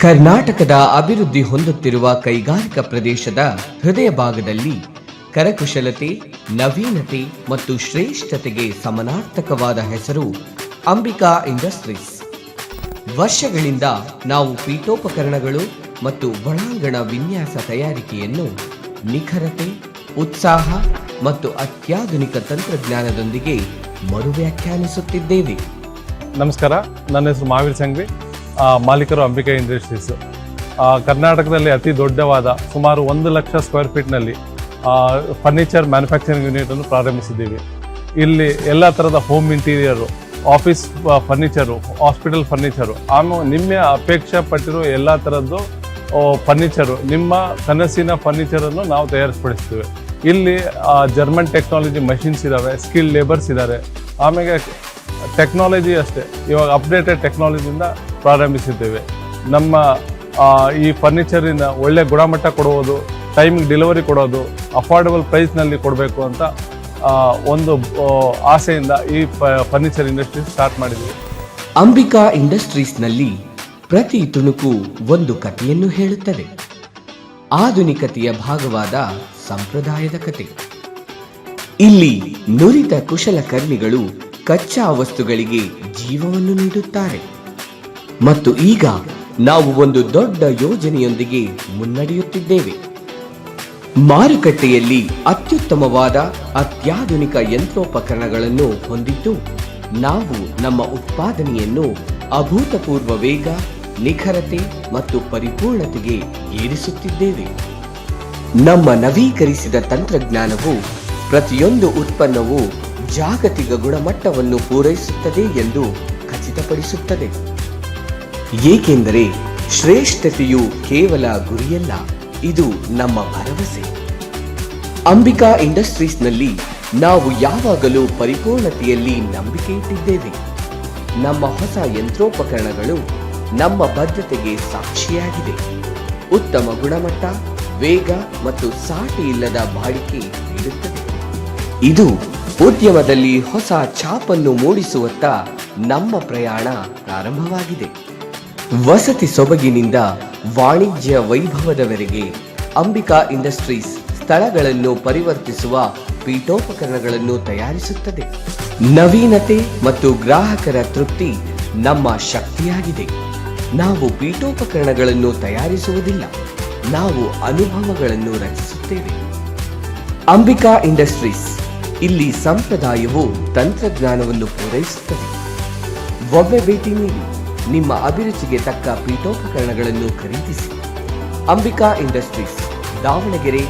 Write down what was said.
ಕರ್ನಾಟಕದ ಅಭಿವೃದ್ಧಿ ಹೊಂದುತ್ತಿರುವ ಕೈಗಾರಿಕಾ ಪ್ರದೇಶದ ಹೃದಯ ಭಾಗದಲ್ಲಿ ಕರಕುಶಲತೆ, ನವೀನತೆ ಮತ್ತು ಶ್ರೇಷ್ಠತೆಗೆ ಸಮನಾರ್ಥಕವಾದ ಹೆಸರು ಅಂಬಿಕಾ ಇಂಡಸ್ಟ್ರೀಸ್. ವರ್ಷಗಳಿಂದ ನಾವು ಪೀಠೋಪಕರಣಗಳು ಮತ್ತು ಒಳಾಂಗಣ ವಿನ್ಯಾಸ ತಯಾರಿಕೆಯನ್ನು ನಿಖರತೆ, ಉತ್ಸಾಹ ಮತ್ತು ಅತ್ಯಾಧುನಿಕ ತಂತ್ರಜ್ಞಾನದೊಂದಿಗೆ ಮರುವ್ಯಾಖ್ಯಾನಿಸುತ್ತಿದ್ದೇವೆ. ನಮಸ್ಕಾರ, ನನ್ನ ಹೆಸರು ಮಹಾವೀರ್ ಸಂಘವಿ, ಮಾಲೀಕರು ಅಂಬಿಕಾ ಇಂಡಸ್ಟ್ರೀಸ್. ಕರ್ನಾಟಕದಲ್ಲಿ ಅತಿ ದೊಡ್ಡವಾದ ಸುಮಾರು 1,00,000 ಸ್ಕ್ವೇರ್ ಫೀಟ್ನಲ್ಲಿ ಫರ್ನಿಚರ್ ಮ್ಯಾನುಫ್ಯಾಕ್ಚರಿಂಗ್ ಯೂನಿಟನ್ನು ಪ್ರಾರಂಭಿಸಿದ್ದೀವಿ. ಇಲ್ಲಿ ಎಲ್ಲ ಥರದ home interior, office furniture, hospital furniture, ಆಮೇಲೆ ನಿಮ್ಮ ಅಪೇಕ್ಷೆ ಪಟ್ಟಿರೋ ಎಲ್ಲ ಥರದ್ದು ಫರ್ನಿಚರು, ನಿಮ್ಮ ಕನಸಿನ ಫರ್ನಿಚರನ್ನು ನಾವು ತಯಾರಿಸ್ಪಡಿಸ್ತೀವಿ. ಇಲ್ಲಿ ಜರ್ಮನ್ ಟೆಕ್ನಾಲಜಿ ಮಷಿನ್ಸ್ ಇದ್ದಾವೆ, ಸ್ಕಿಲ್ ಲೇಬರ್ಸ್ ಇದ್ದಾರೆ. ಆಮೇಲೆ ಟೆಕ್ನಾಲಜಿ ಅಷ್ಟೇ, ಇವಾಗ ಅಪ್ಡೇಟೆಡ್ ಟೆಕ್ನಾಲಜಿಯಿಂದ ಪ್ರಾರಂಭಿಸಿದ್ದೇವೆ. ನಮ್ಮ ಈ ಫರ್ನಿಚರಿನ ಒಳ್ಳೆ ಗುಣಮಟ್ಟ ಕೊಡುವುದು, ಟೈಮಿಗೆ ಡೆಲಿವರಿ ಕೊಡೋದು, ಅಫೋರ್ಡಬಲ್ ಪ್ರೈಸ್ನಲ್ಲಿ ಕೊಡಬೇಕು ಅಂತ ಒಂದು ಆಸೆಯಿಂದ ಈ ಫರ್ನಿಚರ್ ಇಂಡಸ್ಟ್ರಿ ಸ್ಟಾರ್ಟ್ ಮಾಡಿದ್ವಿ. ಅಂಬಿಕಾ ಇಂಡಸ್ಟ್ರೀಸ್ನಲ್ಲಿ ಪ್ರತಿ ತುಣುಕು ಒಂದು ಕಥೆಯನ್ನು ಹೇಳುತ್ತದೆ. ಆಧುನಿಕತೆಯ ಭಾಗವಾದ ಸಂಪ್ರದಾಯದ ಕತೆ. ಇಲ್ಲಿ ನುರಿತ ಕುಶಲಕರ್ಮಿಗಳು ಕಚ್ಚಾ ವಸ್ತುಗಳಿಗೆ ಜೀವವನ್ನು ನೀಡುತ್ತಾರೆ. ಮತ್ತು ಈಗ ನಾವು ಒಂದು ದೊಡ್ಡ ಯೋಜನೆಯೊಂದಿಗೆ ಮುನ್ನಡೆಯುತ್ತಿದ್ದೇವೆ. ಮಾರುಕಟ್ಟೆಯಲ್ಲಿ ಅತ್ಯುತ್ತಮವಾದ ಅತ್ಯಾಧುನಿಕ ಯಂತ್ರೋಪಕರಣಗಳನ್ನು ಹೊಂದಿದ್ದು, ನಾವು ನಮ್ಮ ಉತ್ಪಾದನೆಯನ್ನು ಅಭೂತಪೂರ್ವ ವೇಗ, ನಿಖರತೆ ಮತ್ತು ಪರಿಪೂರ್ಣತೆಗೆ ಏರಿಸುತ್ತಿದ್ದೇವೆ. ನಮ್ಮ ನವೀಕರಿಸಿದ ತಂತ್ರಜ್ಞಾನವು ಪ್ರತಿಯೊಂದು ಉತ್ಪನ್ನವು ಜಾಗತಿಕ ಗುಣಮಟ್ಟವನ್ನು ಪೂರೈಸುತ್ತದೆ ಎಂದು ಖಚಿತಪಡಿಸುತ್ತದೆ. ಏಕೆಂದರೆ ಶ್ರೇಷ್ಠತೆಯು ಕೇವಲ ಗುರಿಯಲ್ಲ, ಇದು ನಮ್ಮ ಭರವಸೆ. ಅಂಬಿಕಾ ಇಂಡಸ್ಟ್ರೀಸ್ನಲ್ಲಿ ನಾವು ಯಾವಾಗಲೂ ಪರಿಪೂರ್ಣತೆಯಲ್ಲಿ ನಂಬಿಕೆ ಇಟ್ಟಿದ್ದೇವೆ. ನಮ್ಮ ಹೊಸ ಯಂತ್ರೋಪಕರಣಗಳು ನಮ್ಮ ಬದ್ಧತೆಗೆ ಸಾಕ್ಷಿಯಾಗಿದೆ. ಉತ್ತಮ ಗುಣಮಟ್ಟ, ವೇಗ ಮತ್ತು ಸಾಟಿ ಇಲ್ಲದ ಬಾಳಿಕೆ ನೀಡುತ್ತದೆ. ಇದು ಉದ್ಯಮದಲ್ಲಿ ಹೊಸ ಛಾಪನ್ನು ಮೂಡಿಸುವತ್ತ ನಮ್ಮ ಪ್ರಯಾಣ ಪ್ರಾರಂಭವಾಗಿದೆ. ವಸತಿ ಸೊಬಗಿನಿಂದ ವಾಣಿಜ್ಯ ವೈಭವದವರೆಗೆ ಅಂಬಿಕಾ ಇಂಡಸ್ಟ್ರೀಸ್ ಸ್ಥಳಗಳನ್ನು ಪರಿವರ್ತಿಸುವ ಪೀಠೋಪಕರಣಗಳನ್ನು ತಯಾರಿಸುತ್ತದೆ. ನವೀನತೆ ಮತ್ತು ಗ್ರಾಹಕರ ತೃಪ್ತಿ ನಮ್ಮ ಶಕ್ತಿಯಾಗಿದೆ. ನಾವು ಪೀಠೋಪಕರಣಗಳನ್ನು ತಯಾರಿಸುವುದಿಲ್ಲ, ನಾವು ಅನುಭವಗಳನ್ನು ರಚಿಸುತ್ತೇವೆ. ಅಂಬಿಕಾ ಇಂಡಸ್ಟ್ರೀಸ್, ಇಲ್ಲಿ ಸಂಪ್ರದಾಯವು ತಂತ್ರಜ್ಞಾನವನ್ನು ಪೂರೈಸುತ್ತದೆ. ಒಮ್ಮೆ ಭೇಟಿ ನೀಡಿ ನಿಮ್ಮ ಅಭಿರುಚಿಗೆ ತಕ್ಕ ಪೀಠೋಪಕರಣಗಳನ್ನು ಖರೀದಿಸಿ. ಅಂಬಿಕಾ ಇಂಡಸ್ಟ್ರೀಸ್, ದಾವಣಗೆರೆ,